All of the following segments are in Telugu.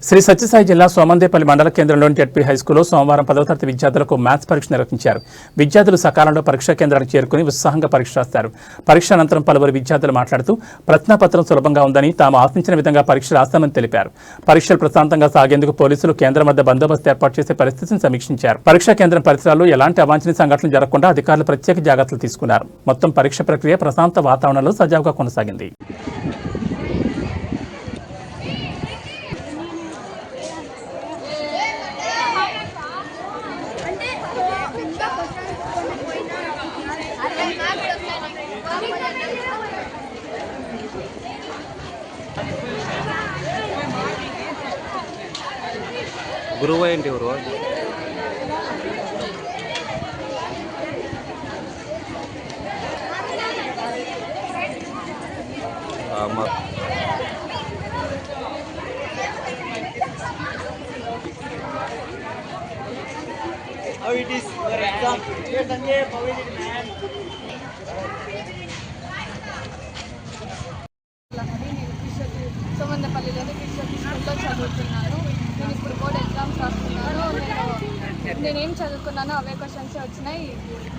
శ్రీ సత్యసాయి జిల్లా సోమందేపల్లి మండల కేంద్రంలోని జెడ్పీ హైస్కూల్లో సోమవారం 10వ తరగతి విద్యార్థులకు మ్యాథ్స్ పరీక్ష నిర్వహించారు. విద్యార్థులు సకాలంలో పరీక్షా కేంద్రానికి చేరుకుని ఉత్సాహంగా పరీక్ష రాస్తారు. పరీక్ష అనంతరం పలువురు విద్యార్థులు మాట్లాడుతూ ప్రశ్నాపత్రం సులభంగా ఉందని, తాము ఆశించిన విధంగా పరీక్ష రాస్తామని తెలిపారు. పరీక్షలు ప్రశాంతంగా సాగేందుకు పోలీసులు కేంద్రం వద్ద బందోబస్తు ఏర్పాటు చేసే పరిస్థితిని సమీక్షించారు. పరీక్షా కేంద్రం పరిసరాల్లో ఎలాంటి అవాంఛనీయ సంఘటనలు జరగకుండా అధికారులు ప్రత్యేక జాగ్రత్తలు తీసుకున్నారు. మొత్తం పరీక్ష ప్రక్రియ ప్రశాంత వాతావరణంలో సజావుగా కొనసాగింది. గురువు ఏంటి ఎవరు How it is your exam? How is it, man? సోమందేపల్లిలోని Kishore స్కూల్లో చదువుతున్నాను. నేను ఇప్పుడు బోర్డ్ ఎగ్జామ్స్ రాస్తున్నాను. నేనేం చదువుకున్నానో అవే క్వశ్చన్స్ వచ్చినాయి.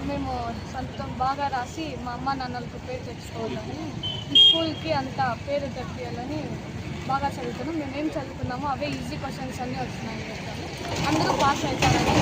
మేము సొంతం బాగా రాసి మా అమ్మ నాన్నలకు పేరు తెచ్చుకోవాలని, స్కూల్కి అంత పేరు తెప్పియాలని బాగా చదువుతున్నాం. మేమేం చదువుకున్నామో అవే ఈజీ క్వశ్చన్స్ అన్నీ వచ్చినాయి. అందరూ పాస్ అవుతారని